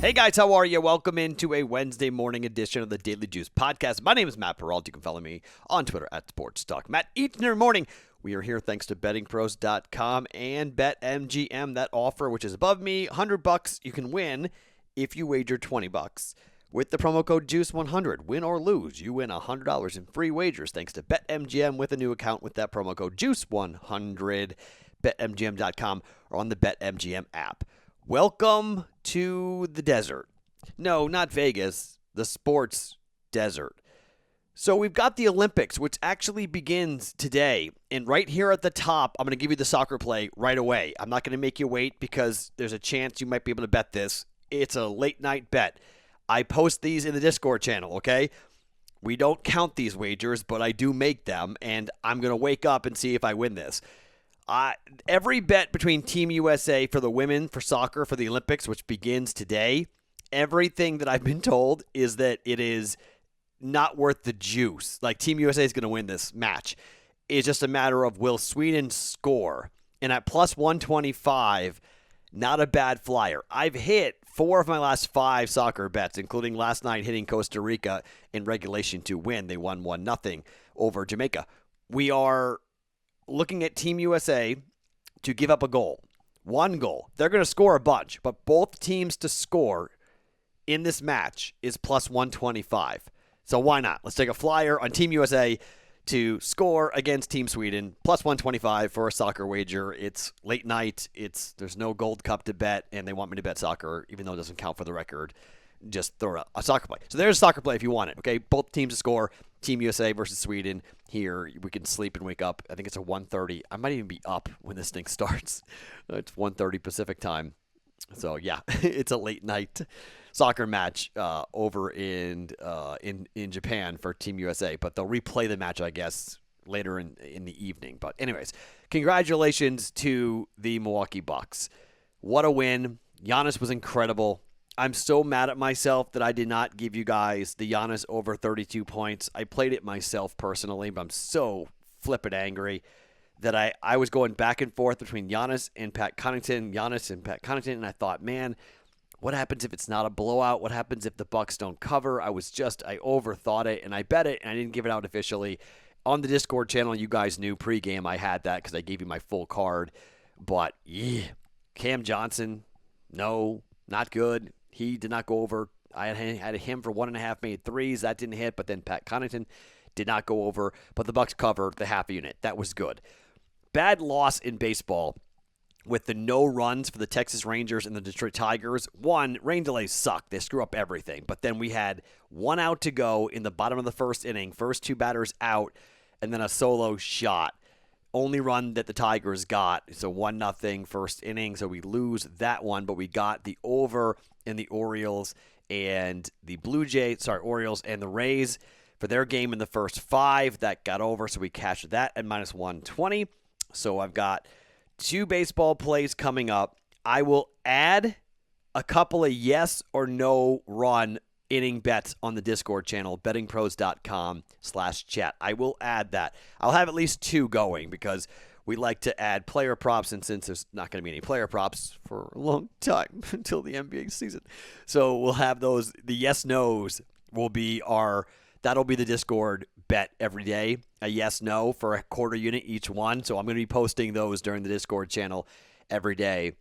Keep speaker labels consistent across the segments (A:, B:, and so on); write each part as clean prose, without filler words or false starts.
A: Hey guys, how are you? Welcome into a Wednesday morning edition of the Daily Juice podcast. My name is Matt Peralt. You can follow me on Twitter at SportsTalkMatt. Each and every morning, we are here thanks to BettingPros.com and BetMGM. That offer, which is above me, $100 you can win if you wager $20. With the promo code JUICE100, win or lose, you win $100 in free wagers thanks to BetMGM with a new account with that promo code JUICE100, BetMGM.com, or on the BetMGM app. Welcome to the desert. No, not Vegas, the sports desert. So we've got the Olympics, which actually begins today. And right here at the top, I'm going to give you the soccer play right away. I'm not going to make you wait because there's a chance you might be able to bet this. It's a late night bet. I post these in the Discord channel, okay? We don't count these wagers, but I do make them, and I'm going to wake up and see if I win this. Every bet between Team USA for the women for soccer for the Olympics, which begins today, everything that I've been told is that it is not worth the juice. Like, Team USA is going to win this match. It's just a matter of will Sweden score. And at plus 125, not a bad flyer. I've hit 4 of my last 5 soccer bets, including last night hitting Costa Rica in regulation to win. They won 1-0 over Jamaica. We are looking at Team USA to give up a goal. 1 goal. They're going to score a bunch, but both teams to score in this match is plus 125. So why not? Let's take a flyer on Team USA to score against Team Sweden, plus 125 for a soccer wager. It's late night. There's no Gold Cup to bet, and they want me to bet soccer, even though it doesn't count for the record. Just throw a soccer play. So there's a soccer play if you want it, okay? Both teams to score. Team USA versus Sweden. Here, we can sleep and wake up. I think it's a 1:30. I might even be up when this thing starts. It's 1:30 Pacific time. So, yeah, it's a late night soccer match over in Japan for Team USA. But they'll replay the match, I guess, later in the evening. But anyways, congratulations to the Milwaukee Bucks. What a win. Giannis was incredible. I'm so mad at myself that I did not give you guys the Giannis over 32 points. I played it myself personally, but I'm so flippin' angry that I was going back and forth between Giannis and Pat Connaughton, and I thought, man, what happens if it's not a blowout? What happens if the Bucks don't cover? I overthought it, and I bet it, and I didn't give it out officially. On the Discord channel, you guys knew pregame I had that because I gave you my full card. But, yeah, Cam Johnson, no, not good. He did not go over. I had him for 1.5 made threes. That didn't hit, but then Pat Connaughton did not go over. But the Bucks covered the half unit. That was good. Bad loss in baseball with the no runs for the Texas Rangers and the Detroit Tigers. One, rain delays suck. They screw up everything. But then we had 1 out to go in the bottom of the first inning. First 2 batters out, and then a solo shot. Only run that the Tigers got. It's a 1-0 first inning, so we lose that one. But we got the over in the Orioles and the Orioles and the Rays for their game in the first 5. That got over, so we cashed that at minus 120. So I've got 2 baseball plays coming up. I will add a couple of yes or no run inning bets on the Discord channel, bettingpros.com/chat. I will add that. I'll have at least 2 going because we like to add player props, and since there's not going to be any player props for a long time until the NBA season. So we'll have those. The yes-nos will be that'll be the Discord bet every day, a yes-no for a quarter unit each one. So I'm going to be posting those during the Discord channel every day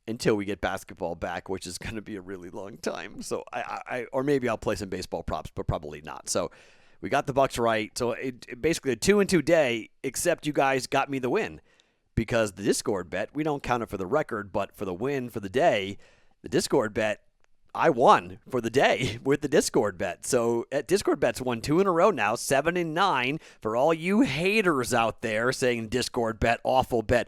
A: until we get basketball back, which is going to be a really long time. So or maybe I'll play some baseball props, but probably not. So we got the Bucks right. So it basically a 2-2 day, except you guys got me the win because the Discord bet, we don't count it for the record, but for the win for the day, the Discord bet, I won for the day with the Discord bet. So at Discord bet's won 2 in a row now, 7-9 for all you haters out there saying Discord bet, awful bet.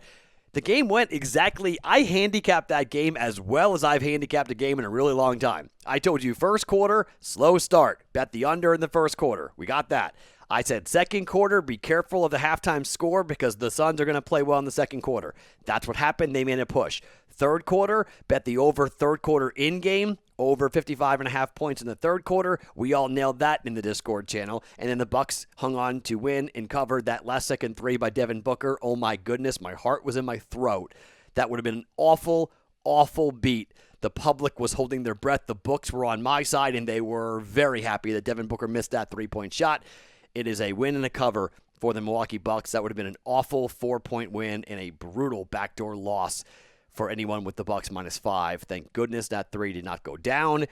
A: The game went exactly, I handicapped that game as well as I've handicapped a game in a really long time. I told you first quarter, slow start. Bet the under in the first quarter. We got that. I said second quarter, be careful of the halftime score because the Suns are going to play well in the second quarter. That's what happened. They made a push. Third quarter, bet the over third quarter in game, over 55.5 points in the third quarter. We all nailed that in the Discord channel. And then the Bucks hung on to win and covered that last second three by Devin Booker. Oh my goodness, my heart was in my throat. That would have been an awful, awful beat The public was holding their breath. The books were on my side, and they were very happy that Devin Booker missed that three-point shot. It is a win and a cover for the Milwaukee Bucks. That would have been an awful 4-point win and a brutal backdoor loss for anyone with the Bucks -5. Thank goodness that 3 did not go down,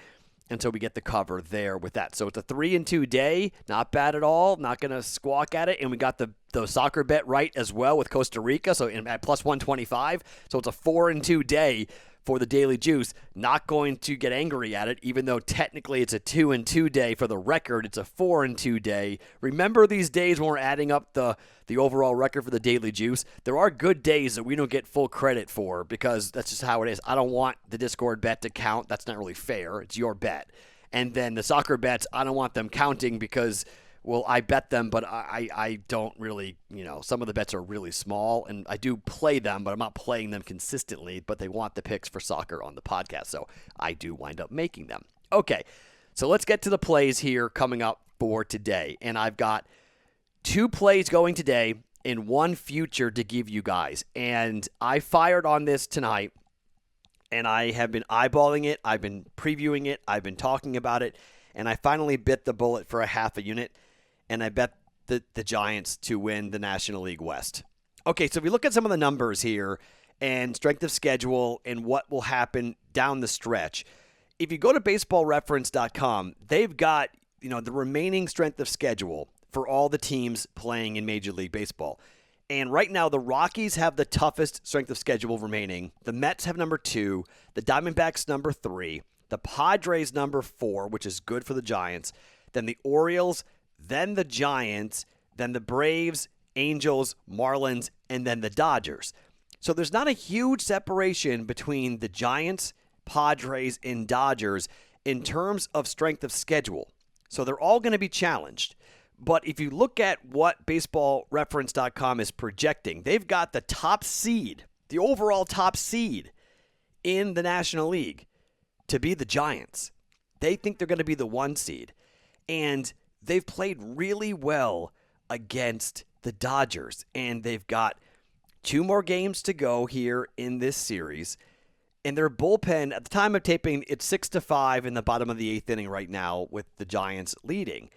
A: and so we get the cover there with that. So it's a 3-2 day, not bad at all. Not going to squawk at it, and we got the soccer bet right as well with Costa Rica, so at +125. So it's a 4-2 day for the Daily Juice. Not going to get angry at it, even though technically it's a 2-2 day. For the record, it's a 4-2 day. Remember these days when we're adding up the overall record for the Daily Juice? There are good days that we don't get full credit for because that's just how it is. I don't want the Discord bet to count. That's not really fair. It's your bet. And then the soccer bets, I don't want them counting because, well, I bet them, but I don't really, some of the bets are really small, and I do play them, but I'm not playing them consistently, but they want the picks for soccer on the podcast, so I do wind up making them. Okay, so let's get to the plays here coming up for today, and I've got 2 plays going today and 1 future to give you guys, and I fired on this tonight, and I have been eyeballing it, I've been previewing it, I've been talking about it, and I finally bit the bullet for a half a unit. And I bet the Giants to win the National League West. Okay, so if you look at some of the numbers here and strength of schedule and what will happen down the stretch, if you go to baseballreference.com, they've got, the remaining strength of schedule for all the teams playing in Major League Baseball. And right now, the Rockies have the toughest strength of schedule remaining. The Mets have number 2, the Diamondbacks number 3, the Padres number 4, which is good for the Giants, then the Orioles, then the Giants, then the Braves, Angels, Marlins, and then the Dodgers. So there's not a huge separation between the Giants, Padres, and Dodgers in terms of strength of schedule. So they're all going to be challenged. But if you look at what baseballreference.com is projecting, they've got the top seed, the overall top seed in the National League to be the Giants. They think they're going to be the 1 seed. And they've played really well against the Dodgers, and they've got 2 more games to go here in this series. And their bullpen, at the time of taping, it's 6-5 in the bottom of the 8th inning right now with the Giants leading.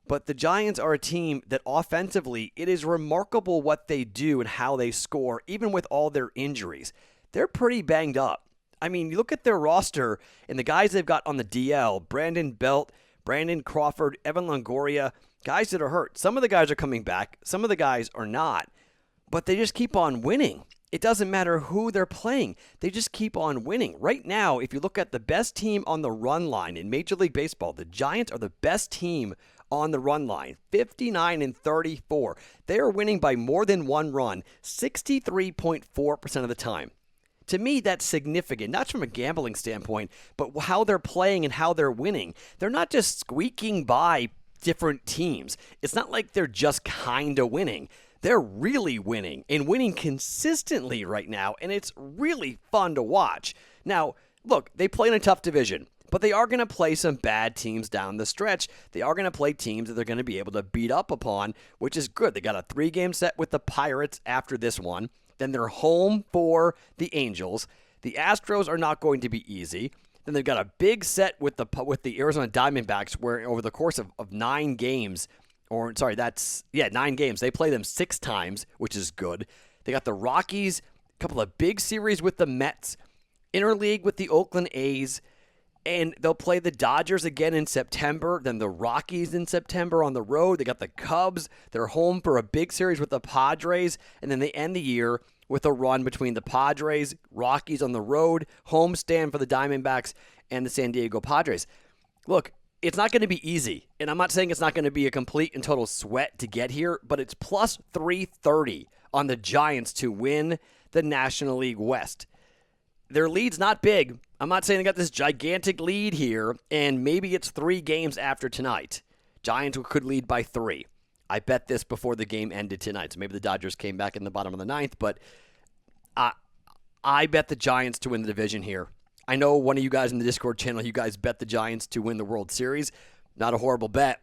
A: But the Giants are a team that offensively, it is remarkable what they do and how they score, even with all their injuries. They're pretty banged up. I mean, you look at their roster and the guys they've got on the DL, Brandon Belt, Brandon Crawford, Evan Longoria, guys that are hurt. Some of the guys are coming back. Some of the guys are not. But they just keep on winning. It doesn't matter who they're playing. They just keep on winning. Right now, if you look at the best team on the run line in Major League Baseball, the Giants are the best team on the run line, 59-34. They are winning by more than 1 run, 63.4% of the time. To me, that's significant, not from a gambling standpoint, but how they're playing and how they're winning. They're not just squeaking by different teams. It's not like they're just kind of winning. They're really winning and winning consistently right now, and it's really fun to watch. Now, look, they play in a tough division, but they are going to play some bad teams down the stretch. They are going to play teams that they're going to be able to beat up upon, which is good. They got a 3-game set with the Pirates after this one. Then they're home for the Angels. The Astros are not going to be easy. Then they've got a big set with the Arizona Diamondbacks, where over the course of 9 games, 9 games, they play them 6 times, which is good. They got the Rockies, a couple of big series with the Mets, interleague with the Oakland A's, and they'll play the Dodgers again in September, then the Rockies in September on the road. They got the Cubs. They're home for a big series with the Padres, and then they end the year with a run between the Padres, Rockies on the road, homestand for the Diamondbacks, and the San Diego Padres. Look, it's not going to be easy, and I'm not saying it's not going to be a complete and total sweat to get here, but it's plus 330 on the Giants to win the National League West. Their lead's not big. I'm not saying they got this gigantic lead here, and maybe it's 3 games after tonight. Giants could lead by 3. I bet this before the game ended tonight, so maybe the Dodgers came back in the bottom of the 9th, but I bet the Giants to win the division here. I know one of you guys in the Discord channel, you guys bet the Giants to win the World Series. Not a horrible bet.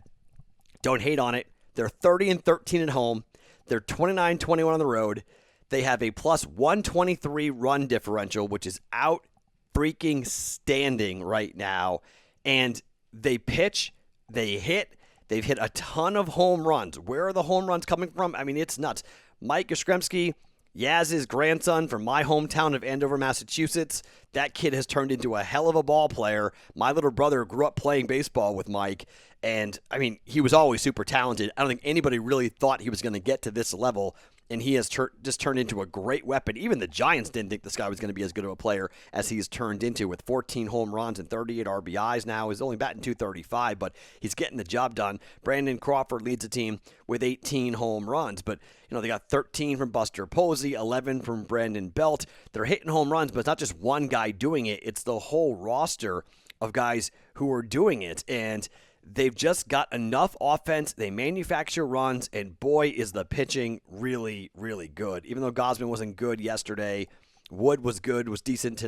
A: Don't hate on it. They're 30-13 at home. They're 29-21 on the road. They have a plus 123 run differential, which is out freaking standing right now. And they pitch, they hit, they've hit a ton of home runs. Where are the home runs coming from? I mean, it's nuts. Mike Yastrzemski, Yaz's grandson from my hometown of Andover, Massachusetts. That kid has turned into a hell of a ball player. My little brother grew up playing baseball with Mike, and, I mean, he was always super talented. I don't think anybody really thought he was going to get to this level, and he has just turned into a great weapon. Even the Giants didn't think this guy was going to be as good of a player as he's turned into, with 14 home runs and 38 RBIs now. He's only batting .235, but he's getting the job done. Brandon Crawford leads the team with 18 home runs, but they got 13 from Buster Posey, 11 from Brandon Belt. They're hitting home runs, but it's not just one guy doing it. It's the whole roster of guys who are doing it, and they've just got enough offense. They manufacture runs, and boy, is the pitching really, really good. Even though Gausman wasn't good yesterday, Wood was good, was decent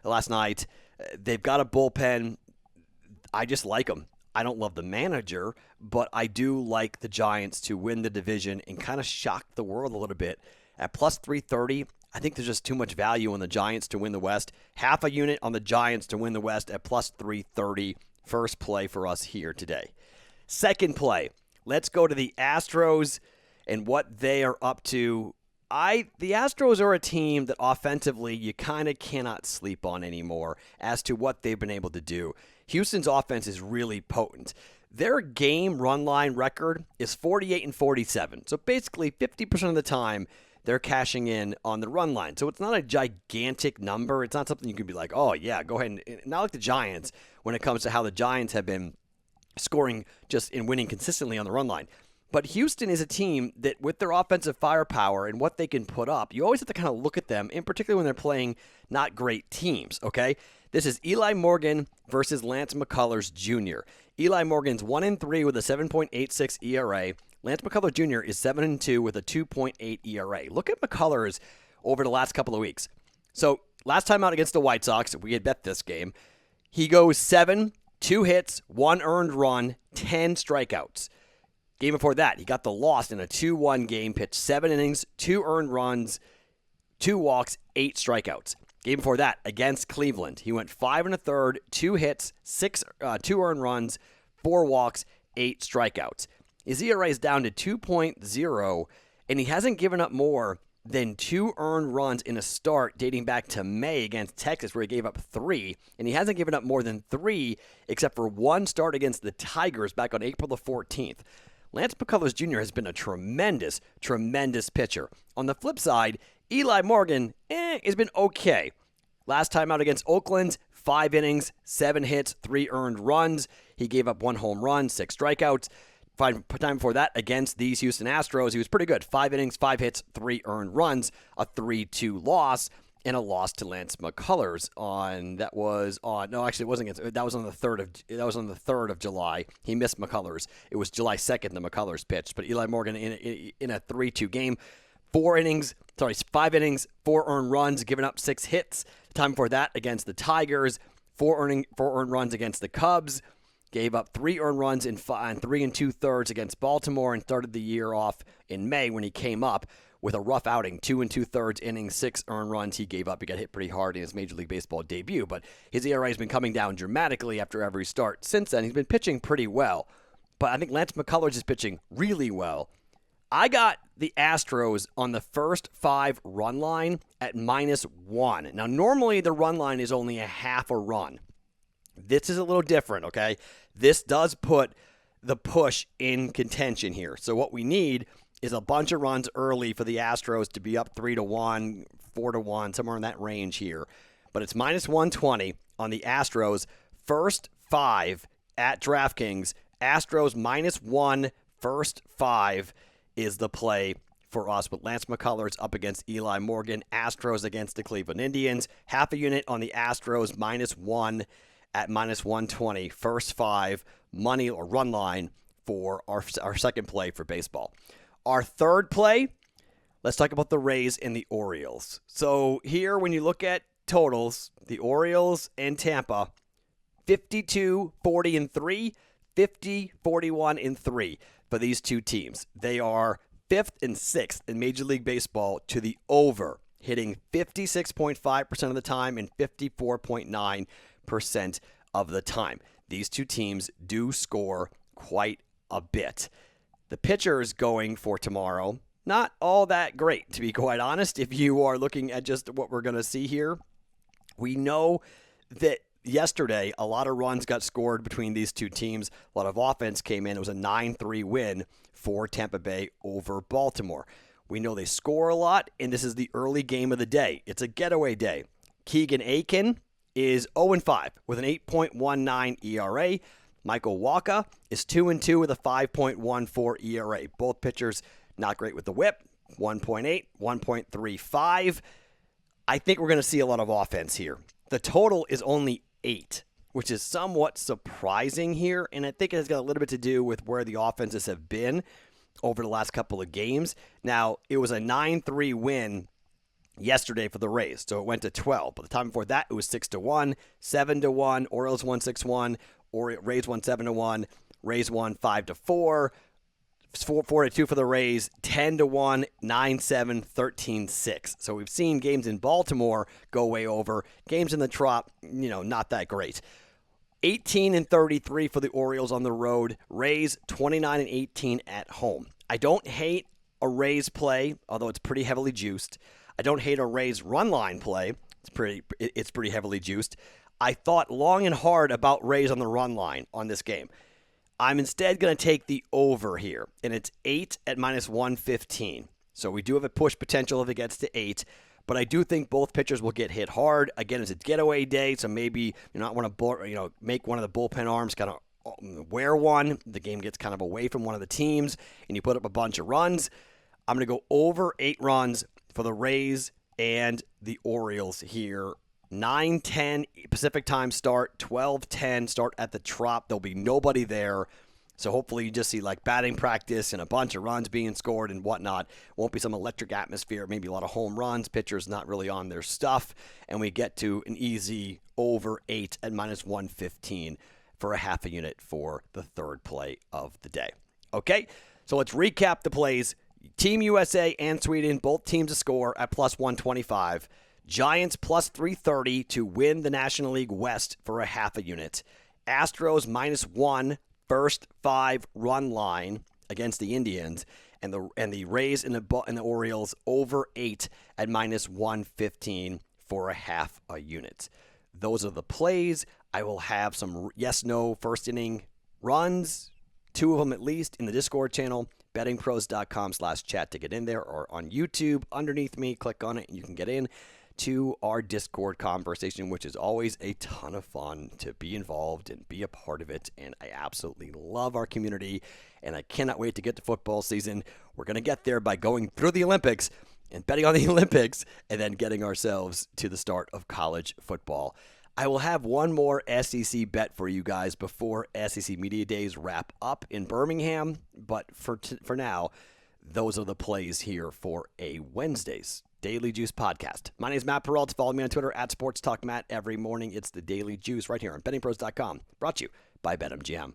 A: last night. They've got a bullpen. I just like them. I don't love the manager, but I do like the Giants to win the division and kind of shock the world a little bit. At plus 330, I think there's just too much value on the Giants to win the West. Half a unit on the Giants to win the West at plus 330. First play for us here today. Second play, let's go to the Astros and what they are up to. The Astros are a team that offensively you kind of cannot sleep on anymore as to what they've been able to do. Houston's offense is really potent. Their game run line record is 48-47. So basically 50% of the time they're cashing in on the run line. So it's not a gigantic number. It's not something you could be like, oh, yeah, go ahead. And not like the Giants when it comes to how the Giants have been scoring just in winning consistently on the run line. But Houston is a team that with their offensive firepower and what they can put up, you always have to kind of look at them, in particular when they're playing not great teams, okay? This is Eli Morgan versus Lance McCullers Jr. Eli Morgan's 1-3 with a 7.86 ERA. Lance McCullers Jr. is 7-2 with a 2.8 ERA. Look at McCullers over the last couple of weeks. So last time out against the White Sox, we had bet this game. He goes 7, 2 hits, 1 earned run, 10 strikeouts. Game before that, he got the loss in a 2-1 game, pitched 7 innings, 2 earned runs, 2 walks, 8 strikeouts. Game before that, against Cleveland, he went 5 1/3, 2 hits, 2 earned runs, 4 walks, 8 strikeouts. His ERA is down to 2.0, and he hasn't given up more than 2 earned runs in a start dating back to May against Texas, where he gave up 3, and he hasn't given up more than 3 except for 1 start against the Tigers back on April the 14th. Lance McCullers Jr. has been a tremendous, tremendous pitcher. On the flip side, Eli Morgan has been okay. Last time out against Oakland, 5 innings, 7 hits, 3 earned runs. He gave up 1 home run, 6 strikeouts. Time before that, against these Houston Astros, he was pretty good. 5 innings, 5 hits, 3 earned runs, a 3-2 loss, and a loss to Lance McCullers that was on the 3rd of July. He missed McCullers. It was July 2nd the McCullers pitched, but Eli Morgan in a 3-2 game, 5 innings, 4 earned runs, giving up 6 hits. Time before that against the Tigers, 4 earned runs against the Cubs. Gave up 3 earned runs in 3 2/3 against Baltimore, and started the year off in May when he came up with a rough outing. 2 2/3 innings, 6 earned runs he gave up. He got hit pretty hard in his Major League Baseball debut, but his ERA has been coming down dramatically after every start. Since then, he's been pitching pretty well, but I think Lance McCullers is pitching really well. I got the Astros on the first 5 run line at -1. Now, normally the run line is only a half a run. This is a little different, okay? This does put the push in contention here. So what we need is a bunch of runs early for the Astros to be up 3-1, 4-1, somewhere in that range here. But it's -120 on the Astros. First 5 at DraftKings. Astros -1, first 5 is the play for us, with Lance McCullers up against Eli Morgan. Astros against the Cleveland Indians. Half a unit on the Astros, -1 at -120. First 5 money or run line for our second play for baseball. Our third play, let's talk about the Rays and the Orioles. So here, when you look at totals, the Orioles and Tampa, 52-40-3, 50-41-3 for these two teams. They are 5th and 6th in Major League Baseball to the over hitting 56.5% of the time and 54.9% of the time. These two teams do score quite a bit. The pitchers going for tomorrow, not all that great, to be quite honest. If you are looking at just what we're going to see here, we know that yesterday a lot of runs got scored between these two teams. A lot of offense came in. It was a 9-3 win for Tampa Bay over Baltimore. We know they score a lot, and this is the early game of the day. It's a getaway day. Keegan Aiken is 0-5 with an 8.19 ERA. Michael Wacha is 2-2 with a 5.14 ERA. Both pitchers not great with the whip, 1.8, 1.35. I think we're going to see a lot of offense here. The total is only 8, which is somewhat surprising here, and I think it has got a little bit to do with where the offenses have been over the last couple of games. Now, it was a 9-3 win yesterday for the Rays, so it went to 12. But the time before that, it was 6-1, 7-1, Orioles won 6-1, Rays won 7-1, Rays won 5-4, 4-2 for the Rays, 10-1, 9-7, 13-6. So we've seen games in Baltimore go way over. Games in the Trop, not that great. 18-33 for the Orioles on the road. Rays 29-18 at home. I don't hate a Rays play, although it's pretty heavily juiced. I don't hate a Rays run line play. It's pretty heavily juiced. I thought long and hard about Rays on the run line on this game. I'm instead going to take the over here, and it's 8 at -115. So we do have a push potential if it gets to 8, but I do think both pitchers will get hit hard. Again, it's a getaway day, so maybe you not want to make one of the bullpen arms kind of wear one. The game gets kind of away from one of the teams, and you put up a bunch of runs. I'm going to go over 8 runs for the Rays and the Orioles here. 9:10 Pacific time start, 12:10 start at the Trop. There'll be nobody there. So hopefully you just see like batting practice and a bunch of runs being scored and whatnot. Won't be some electric atmosphere, maybe a lot of home runs, pitchers not really on their stuff. And we get to an easy over 8 at -115 for a half a unit for the third play of the day. Okay, so let's recap the plays. Team USA and Sweden, both teams to score at +125. Giants +330 to win the National League West for a half a unit. Astros -1 first 5 run line against the Indians, and the Rays and the Orioles over 8 at -115 for a half a unit. Those are the plays. I will have some yes/no first inning runs, 2 of them at least, in the Discord channel. BettingPros.com/chat to get in there, or on YouTube underneath me. Click on it and you can get in to our Discord conversation, which is always a ton of fun to be involved and be a part of it. And I absolutely love our community, and I cannot wait to get to football season. We're going to get there by going through the Olympics and betting on the Olympics, and then getting ourselves to the start of college football. I will have one more SEC bet for you guys before SEC Media Days wrap up in Birmingham, but for now, those are the plays here for a Wednesday's Daily Juice podcast. My name is Matt Peralta. Follow me on Twitter at SportsTalkMatt. Every morning, it's the Daily Juice right here on BettingPros.com. Brought to you by BetMGM.